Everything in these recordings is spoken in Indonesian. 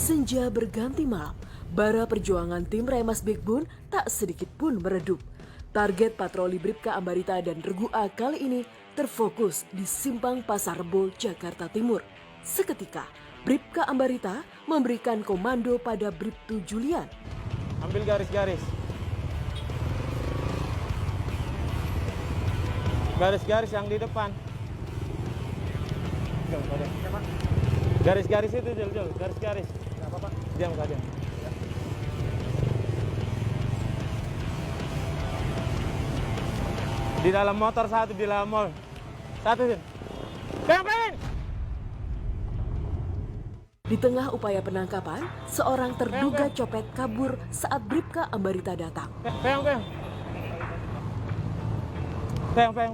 Senja berganti malam, bara perjuangan tim Remas Backbone tak sedikit pun meredup. Target patroli Bribka Ambarita dan Regu A kali ini terfokus di Simpang Pasar Rebo, Jakarta Timur. Seketika, Bribka Ambarita memberikan komando pada Bribtu Julian. Ambil garis-garis. Garis-garis yang di depan. Garis-garis itu, Jul. Garis-garis. Nggak apa-apa. Diam, Kak, diam. Di dalam motor satu, di dalam mall. Satu, Jul. Pengen! Di tengah upaya penangkapan, seorang terduga copet kabur saat Bribka Ambarita datang. Pengen. Kenapa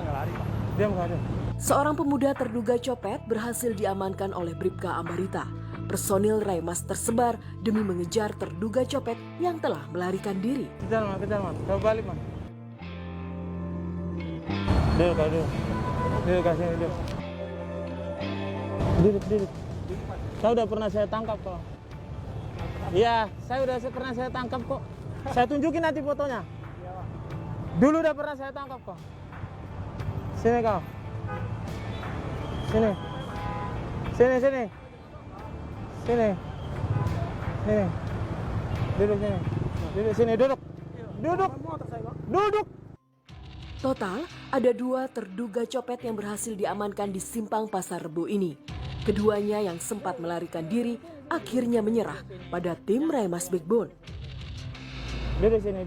nggak lari, Pak? Diam, Kak, diam. Seorang pemuda terduga copet berhasil diamankan oleh Bribka Ambarita. Personil Remas tersebar demi mengejar terduga copet yang telah melarikan diri. Kejar, Man. Coba balik, Man. Duduk, Kak, duduk. Duduk, Kak, sini, duduk. Duduk. Saya udah pernah saya tangkap kok. Iya, saya udah pernah saya tangkap kok. Saya tunjukin nanti fotonya. Dulu udah pernah saya tangkap kok. Sini kau. Sini. Duduk sini. Duduk. Total, ada 2 terduga copet yang berhasil diamankan di Simpang Pasar Rebo ini. Keduanya yang sempat melarikan diri akhirnya menyerah pada tim Remas Backbone. Duduk sini,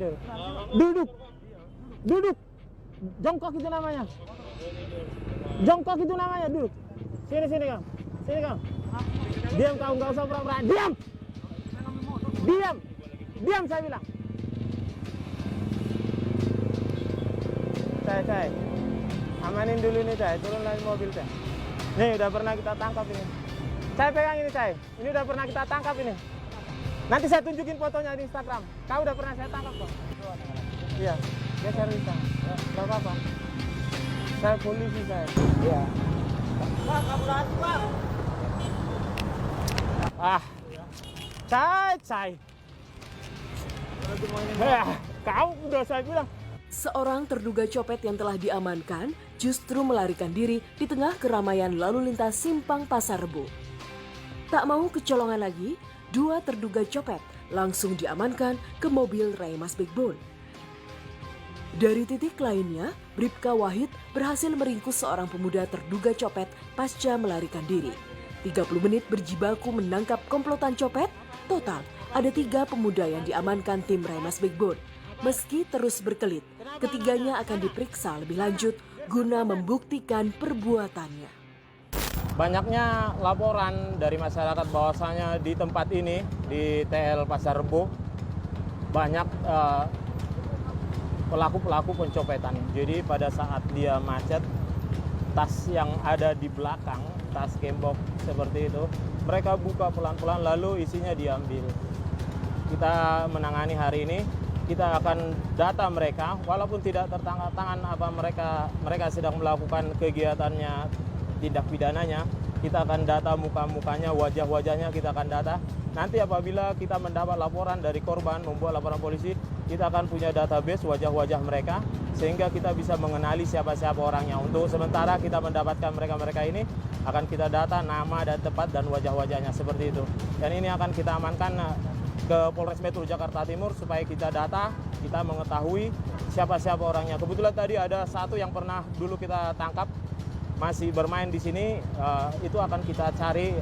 duduk. Jongkok itu namanya. Duduk. Sini kau. Diam kau, nggak usah pura-pura. Diam saya bilang. Cai. Amanin dulu nih, Cai. Turun dari mobil, Cai. Nih, udah pernah kita tangkap ini. Cai, pegang ini, Cai. Ini udah pernah kita tangkap ini. Nanti saya tunjukin fotonya di Instagram. Kau udah pernah saya tangkap kok. Iya, dia cari kita. Gak apa-apa. Saya polisi, saya. Iya. Pak, kamu lari, Pak. Cai. Kau udah saya bilang. Seorang terduga copet yang telah diamankan justru melarikan diri di tengah keramaian lalu lintas Simpang Pasar Rebo. Tak mau kecolongan lagi, 2 terduga copet langsung diamankan ke mobil Remas Backbone. Dari titik lainnya, Bribka Wahid berhasil meringkus seorang pemuda terduga copet pasca melarikan diri. 30 menit berjibaku menangkap komplotan copet, total ada 3 pemuda yang diamankan tim Remas Backbone. Meski terus berkelit, ketiganya akan diperiksa lebih lanjut guna membuktikan perbuatannya. Banyaknya laporan dari masyarakat bahwasanya di tempat ini, di TL Pasar Rebo, banyak pelaku-pelaku pencopetan. Jadi pada saat dia macet, tas yang ada di belakang, tas gembok seperti itu, mereka buka pelan-pelan lalu isinya diambil. Kita menangani hari ini, kita akan data mereka, walaupun tidak tertangkap tangan apa mereka sedang melakukan kegiatannya, tindak pidananya, kita akan data muka-mukanya, wajah-wajahnya kita akan data. Nanti apabila kita mendapat laporan dari korban membuat laporan polisi, kita akan punya database wajah-wajah mereka sehingga kita bisa mengenali siapa-siapa orangnya. Untuk sementara kita mendapatkan mereka-mereka ini akan kita data nama dan tempat dan wajah-wajahnya seperti itu. Dan ini akan kita amankan ke Polres Metro Jakarta Timur supaya kita data, kita mengetahui siapa-siapa orangnya. Kebetulan tadi ada satu yang pernah dulu kita tangkap masih bermain di sini, itu akan kita cari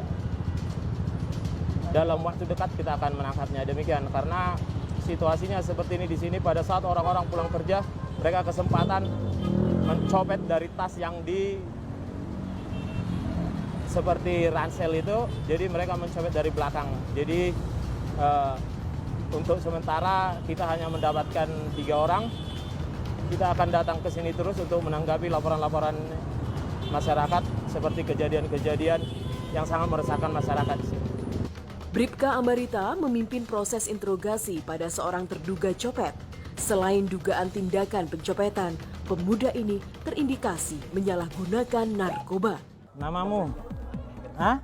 dalam waktu dekat, kita akan menangkapnya. Demikian, karena situasinya seperti ini di sini pada saat orang-orang pulang kerja, mereka kesempatan mencopet dari tas yang di seperti ransel itu, jadi mereka mencopet dari belakang. Jadi untuk sementara kita hanya mendapatkan 3 orang. Kita akan datang ke sini terus untuk menanggapi laporan-laporan masyarakat seperti kejadian-kejadian yang sangat meresahkan masyarakat di sini. Bribka Ambarita memimpin proses interogasi pada seorang terduga copet. Selain dugaan tindakan pencopetan, pemuda ini terindikasi menyalahgunakan narkoba. Namamu? Hah?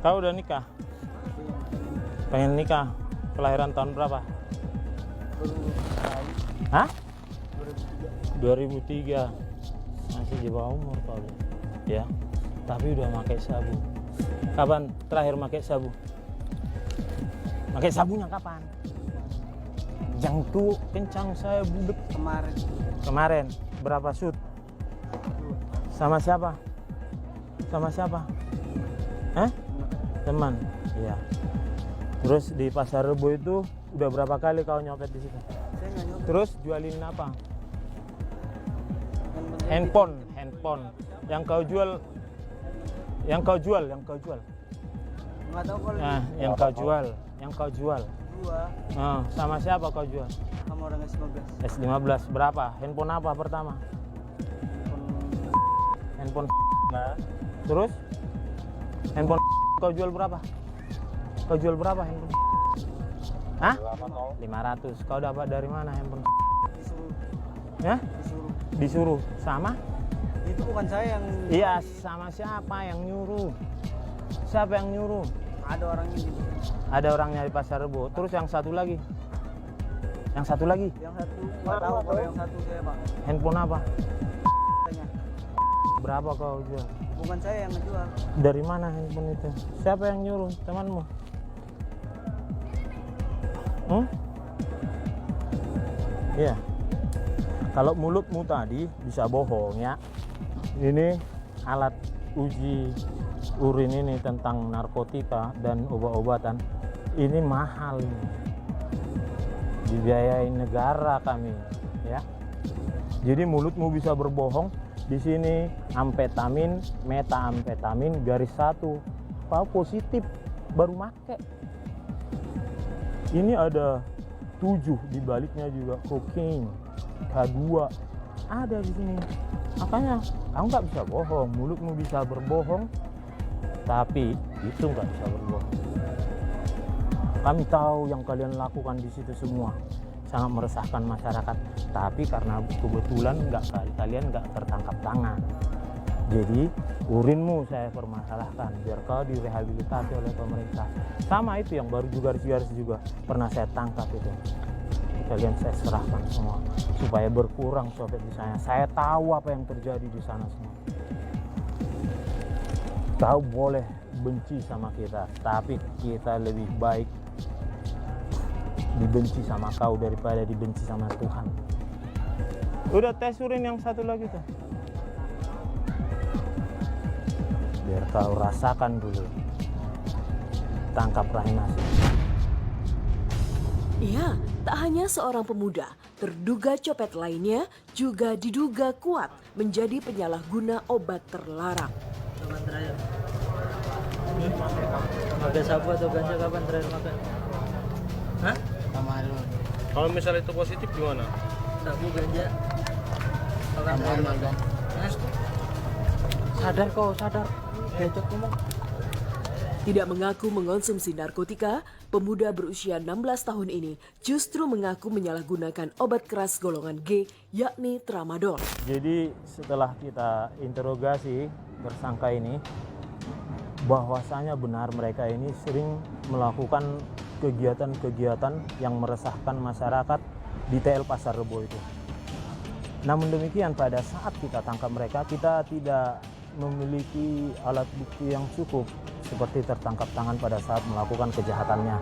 Kau udah nikah? Pengen nikah? Kelahiran tahun berapa? Hah? 2003. Masih di bawah umur kau ya. Tapi udah pakai sabu. Kapan terakhir pakai sabu? Pakai sabunya kapan? Yang tuh kencang saya budek Kemarin. kemarin. Berapa shoot? Sama siapa? Sama siapa? Hah? Teman. Iya. Terus di Pasar Rebo itu udah berapa kali kau nyopet di situ? Saya nggak nyopet. Terus jualin apa? Handphone. Handphone. Yang kau jual. Yang kau jual. Nggak tahu kalau Nah, yang kau jual. dua Nah, sama siapa kau jual? sama orang S15. S15 berapa? Handphone apa pertama? Handphone. Terus? Handphone kau jual berapa? Kau jual berapa handphone? Hah? 500. Kau dapat dari mana handphone? Disuruh. Ya? Disuruh. Disuruh sama? Itu bukan saya yang. Iya, sama siapa yang nyuruh? Siapa yang nyuruh? Ada orangnya di sini. Ada orangnya di Pasar Rebo. Terus yang satu lagi? Yang satu lagi? Yang satu nggak tahu kalau yang satu saya pak. Handphone apa? Tanya. Berapa kau jual? Bukan saya yang ngejual. Dari mana handphone itu? Siapa yang nyuruh? Temanmu? Iya. Kalau mulutmu tadi bisa bohong ya. Ini alat uji urin ini tentang narkotika dan obat-obatan. Ini mahal ini. Dibiayai negara kami ya. Jadi mulutmu bisa berbohong. Di sini amfetamin, metamfetamin garis 1. Kau positif baru make. Ini ada 7 di baliknya juga kokain, K2 ada di sini. Makanya kamu nggak bisa bohong, mulutmu bisa berbohong, tapi itu nggak bisa berbohong. Kami tahu yang kalian lakukan di situ semua sangat meresahkan masyarakat, tapi karena kebetulan kalian nggak tertangkap tangan. Jadi urinmu saya permasalahkan biar kau direhabilitasi oleh pemerintah. Sama itu yang baru juga garis juga pernah saya tangkap itu. Kalian saya serahkan semua supaya berkurang copet di sana. Saya tahu apa yang terjadi di sana semua. Kau boleh benci sama kita, tapi kita lebih baik dibenci sama kau daripada dibenci sama Tuhan. Udah tes urin yang satu lagi tuh. Biar kau rasakan dulu. Tangkap rahimasi. Iya, tak hanya seorang pemuda, terduga copet lainnya juga diduga kuat menjadi penyalahguna obat terlarang. Kapan terakhir? Pakai sabu atau ganja kapan terakhir makan? Hah? Kemarin. Kalau misalnya itu positif gimana? Sabu ganja. Kapan terakhir makan? Hah? Sadar kau, sadar. Becok ngomong. Tidak mengaku mengonsumsi narkotika, pemuda berusia 16 tahun ini justru mengaku menyalahgunakan obat keras golongan G, yakni tramadol. Jadi setelah kita interogasi tersangka ini, bahwasanya benar mereka ini sering melakukan kegiatan-kegiatan yang meresahkan masyarakat di TL Pasar Rebo itu. Namun demikian pada saat kita tangkap mereka, kita tidak memiliki alat bukti yang cukup seperti tertangkap tangan pada saat melakukan kejahatannya.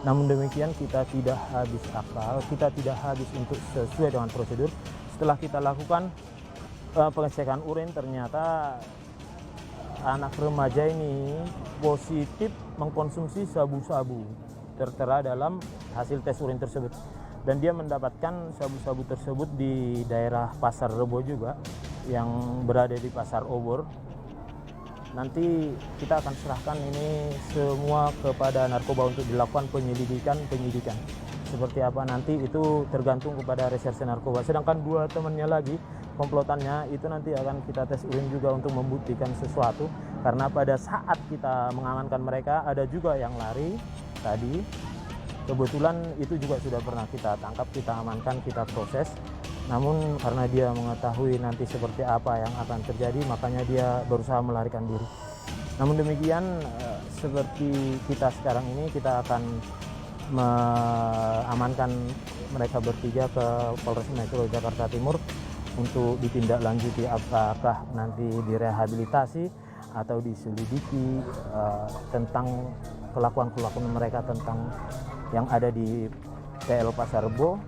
Namun demikian kita tidak habis akal, kita tidak habis untuk sesuai dengan prosedur. Setelah kita lakukan pengecekan urin, ternyata anak remaja ini positif mengkonsumsi sabu-sabu, tertera dalam hasil tes urin tersebut. Dan dia mendapatkan sabu-sabu tersebut di daerah Pasar Rebo juga, yang berada di Pasar Obor. Nanti kita akan serahkan ini semua kepada narkoba untuk dilakukan penyidikan. Seperti apa nanti itu tergantung kepada reserse narkoba. Sedangkan 2 temannya lagi, komplotannya itu nanti akan kita tes urin juga untuk membuktikan sesuatu. Karena pada saat kita mengamankan mereka ada juga yang lari tadi. Kebetulan itu juga sudah pernah kita tangkap, kita amankan, kita proses. Namun karena dia mengetahui nanti seperti apa yang akan terjadi, makanya dia berusaha melarikan diri. Namun demikian, seperti kita sekarang ini, kita akan mengamankan mereka bertiga ke Polres Metro Jakarta Timur untuk ditindaklanjuti, apakah nanti direhabilitasi atau diselidiki tentang kelakuan-kelakuan mereka tentang yang ada di TL Pasar Rebo.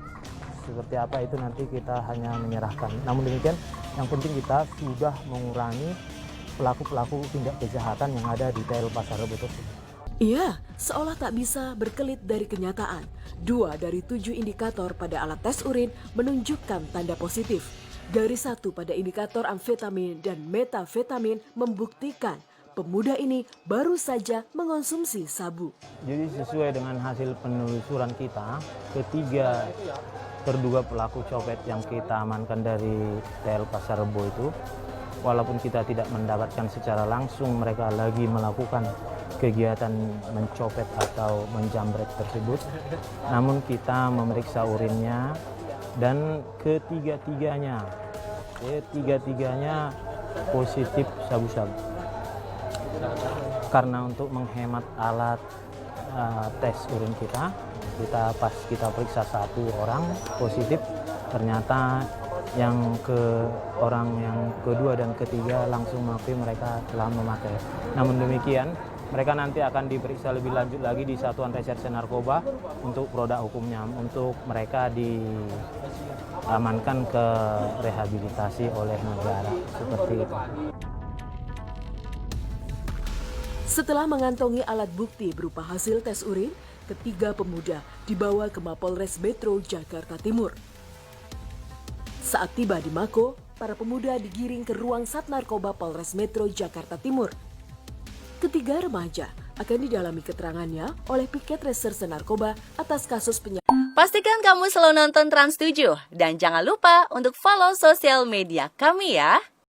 Seperti apa itu nanti kita hanya menyerahkan. Namun demikian, yang penting kita sudah mengurangi pelaku-pelaku tindak kejahatan yang ada di TL Pasar Rebo tersebut. Iya, seolah tak bisa berkelit dari kenyataan. 2 dari 7 indikator pada alat tes urin menunjukkan tanda positif. Dari 1 pada indikator amfetamin dan metafetamin membuktikan pemuda ini baru saja mengonsumsi sabu. Jadi sesuai dengan hasil penelusuran kita, ketiga terduga pelaku copet yang kita amankan dari TL Pasar Rebo itu, walaupun kita tidak mendapatkan secara langsung mereka lagi melakukan kegiatan mencopet atau menjamret tersebut, namun kita memeriksa urinnya dan ketiga-tiganya positif sabu-sabu. Karena untuk menghemat alat tes urin kita pas periksa 1 orang positif, ternyata orang yang kedua dan ketiga langsung mengakui mereka telah memakai. Namun demikian, mereka nanti akan diperiksa lebih lanjut lagi di Satuan Reserse Narkoba untuk produk hukumnya, untuk mereka diamankan ke rehabilitasi oleh negara, seperti itu. Setelah mengantongi alat bukti berupa hasil tes urin, ketiga pemuda dibawa ke Mapolres Metro Jakarta Timur. Saat tiba di Mako, para pemuda digiring ke ruang Sat Narkoba Polres Metro Jakarta Timur. Ketiga remaja akan didalami keterangannya oleh Piket Reserse Narkoba atas kasus penyakit. Pastikan kamu selalu nonton Trans 7 dan jangan lupa untuk follow sosial media kami ya.